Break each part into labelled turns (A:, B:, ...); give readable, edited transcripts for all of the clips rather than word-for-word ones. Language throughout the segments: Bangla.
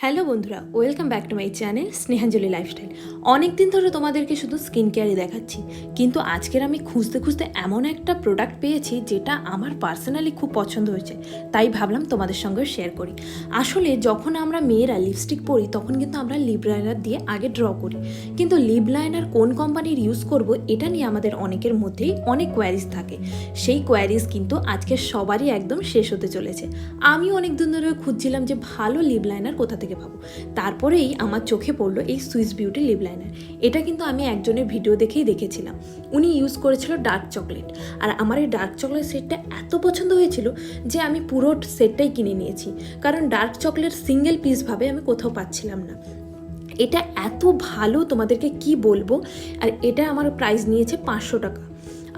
A: হ্যালো বন্ধুরা, welcome back to my channel Snehanjali lifestyle. অনেক দিন ধরে তোমাদেরকে শুধু স্কিন কেয়ারই দেখাচ্ছি, কিন্তু আজকের আমি খুঁজতে খুঁজতে এমন একটা প্রোডাক্ট পেয়েছি যেটা আমার পার্সোনালি খুব পছন্দ হয়েছে, তাই ভাবলাম তোমাদের সঙ্গে শেয়ার করি। আসলে যখন আমরা মেয়েরা লিপস্টিক পরি তখন কিন্তু আমরা লিপ লাইনার দিয়ে আগে ড্র করি, কিন্তু লিপ লাইনার কোন কোম্পানির ইউজ করব এটা নিয়ে আমাদের অনেকের মধ্যেই অনেক কোয়ারিজ থাকে। সেই কোয়ারিজ কিন্তু আজকে সবারই একদম শেষ হতে চলেছে। আমিও অনেক দিন ধরে খুঁজছিলাম যে ভালো লিপ লাইনার কোথা থেকে পাবো। তারপরেই আমার চোখে পড়লো এই সুইস বিউটি লিপ লাইনার। এটা কিন্তু আমি একজনের ভিডিও দেখেই দেখেছিলাম, উনি ইউজ করেছিল ডার্ক চকলেট, আর আমার এই ডার্ক চকলেট সেটটা এত পছন্দ হয়েছিল যে আমি পুরো সেটটাই কিনে নিয়েছি, কারণ ডার্ক চকলেট সিঙ্গেল পিস ভাবে আমি কোথাও পাচ্ছিলাম না। এটা এত ভালো তোমাদেরকে কি বলবো। আর এটা আমার প্রাইস নিয়েছে 500 টাকা,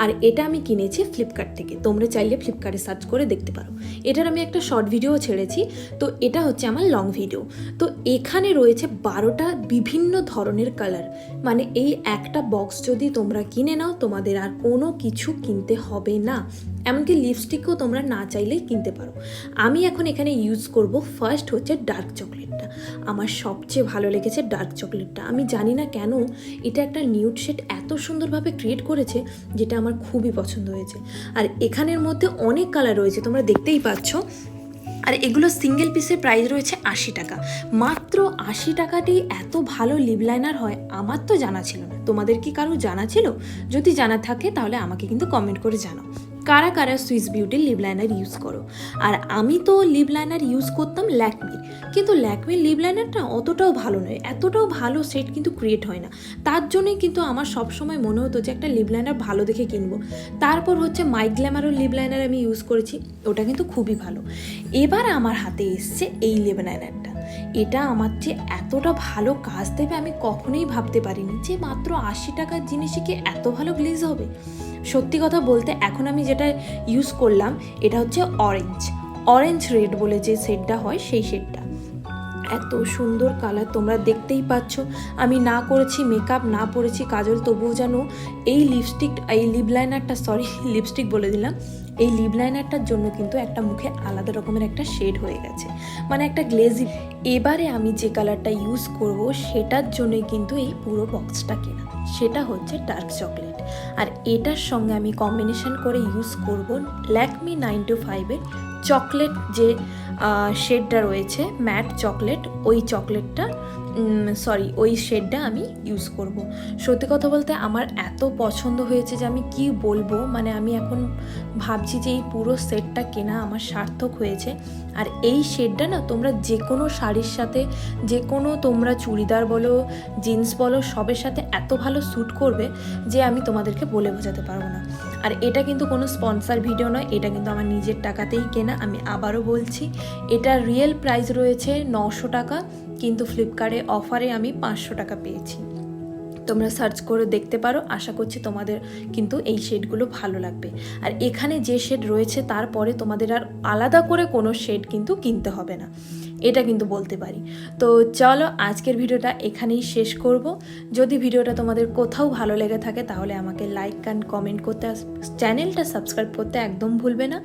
A: আর এটা আমি কিনেছি ফ্লিপকার্ট থেকে। তোমরা চাইলে ফ্লিপকার্টে সার্চ করে দেখতে পারো। এটার আমি একটা শর্ট ভিডিও ছেড়েছি, তো এটা হচ্ছে আমার লং ভিডিও। তো এখানে রয়েছে 12টা বিভিন্ন ধরনের কালার, মানে এই একটা বক্স যদি তোমরা কিনে নাও তোমাদের আর কোনো কিছু কিনতে হবে না, এমনকি লিপস্টিকও তোমরা না চাইলেই কিনতে পারো। আমি এখন এখানে ইউজ করব ফার্স্ট হচ্ছে ডার্ক চকলেটটা। আমার সবচেয়ে ভালো লেগেছে ডার্ক চকলেটটা। আমি জানি না কেন এটা একটা নিউড শেড এত সুন্দরভাবে ক্রিয়েট করেছে, যেটা আমার খুবই পছন্দ হয়েছে। আর এখানের মধ্যে অনেক কালার রয়েছে, তোমরা দেখতেই পাচ্ছ। আর এগুলো সিঙ্গেল পিসের প্রাইস রয়েছে 80 টাকা। মাত্র 80 টাকাতেই এত ভালো লিপ লাইনার হয় আমার তো জানা ছিল না। তোমাদের কি কারো জানা ছিল? যদি জানা থাকে তাহলে আমাকে কিন্তু কমেন্ট করে জানাও কারা কারা সুইস বিউটির লিপ লাইনার ইউজ করো। আর আমি তো লিপ লাইনার ইউজ করতাম ল্যাকমির, কিন্তু ল্যাকমির লিপ লাইনারটা অতটাও ভালো নয়, এতটাও ভালো সেট কিন্তু ক্রিয়েট হয় না। তার জন্যই কিন্তু আমার সবসময় মনে হতো যে একটা লিপ লাইনার ভালো দেখে কিনবো। তারপর হচ্ছে মাই গ্ল্যামারও লিপ লাইনার আমি ইউজ করেছি, ওটা কিন্তু খুবই ভালো। এবার আমার হাতে এসছে এই লিপ লাইনারটা। এটা আমার যে এতটা ভালো কাজ দেবে আমি কখনোই ভাবতে পারিনি, যে মাত্র 80 টাকার জিনিসে কি এত ভালো গ্লেজ হবে। সত্যি কথা বলতে এখন আমি যেটা ইউজ করলাম এটা হচ্ছে অরেঞ্জ রেড বলে যে শেডটা হয়, সেই শেডটা। এত সুন্দর কালার তোমরা দেখতেই পাচ্ছ। আমি না করেছি মেকআপ, না পরেছি কাজল, তবুও যেন এই লিপ লাইনারটা বলে দিলাম, এই লিপ লাইনারটার জন্য কিন্তু একটা মুখে আলাদা রকমের একটা শেড হয়ে গেছে, মানে একটা গ্লেজি। এবারে আমি যে কালারটা ইউজ করব সেটার জন্যই কিন্তু এই পুরো বক্সটা কেনা, সেটা হচ্ছে ডার্ক চকলেট। আর এটার সঙ্গে আমি কম্বিনেশন করে ইউজ করব ল্যাকমি 925-এর চকলেট যে শেডটা রয়েছে, ম্যাট চকলেট, ওই শেডটা আমি ইউজ করব। সত্যি কথা বলতে আমার এত পছন্দ হয়েছে যে আমি কি বলবো, মানে আমি এখন ভাবছি যে এই পুরো সেটটা কেনা আমার সার্থক হয়েছে। আর এই শেডটা না তোমরা যে কোনো শাড়ির সাথে, যে কোনো তোমরা চুড়িদার বলো, জিন্স বলো, সবের সাথে এত ভালো স্যুট করবে যে আমি তোমাদেরকে বলে বোঝাতে পারবো না। আর এটা কিন্তু কোনো স্পন্সর ভিডিও নয়, এটা কিন্তু আমার নিজের টাকাতেই কেনা। আমি আবারও বলছি, এটার রিয়েল প্রাইস রয়েছে 900 টাকা, কিন্তু ফ্লিপকার্টে অফারে আমি 500 টাকা পেয়েছি। তোমরা সার্চ করে দেখতে পারো। আশা করছি তোমাদের কিন্তু এই শেডগুলো ভালো লাগবে। আর এখানে যে শেড রয়েছে তারপরে তোমাদের আর আলাদা করে কোনো শেড কিন্তু কিনতে হবে না, এটা কিন্তু বলতে পারি। তো চলো আজকের ভিডিওটা এখানেই শেষ করব। যদি ভিডিওটা তোমাদের কোথাও ভালো লেগে থাকে তাহলে আমাকে লাইক অ্যান্ড কমেন্ট করতে, চ্যানেলটা সাবস্ক্রাইব করতে একদম ভুলবে না।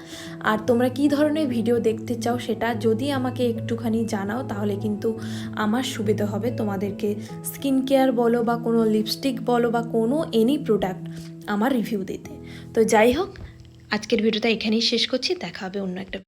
A: আর তোমরা কী ধরনের ভিডিও দেখতে চাও সেটা যদি আমাকে একটুখানি জানাও তাহলে কিন্তু আমার সুবিধা হবে তোমাদেরকে স্কিন কেয়ার বলো বা কোনো লিপস্টিক বলো বা কোনো এনি প্রোডাক্ট আমার রিভিউ দিতে। তো যাই হোক, আজকের ভিডিওটা এখানেই শেষ করছি। দেখা হবে অন্য একটা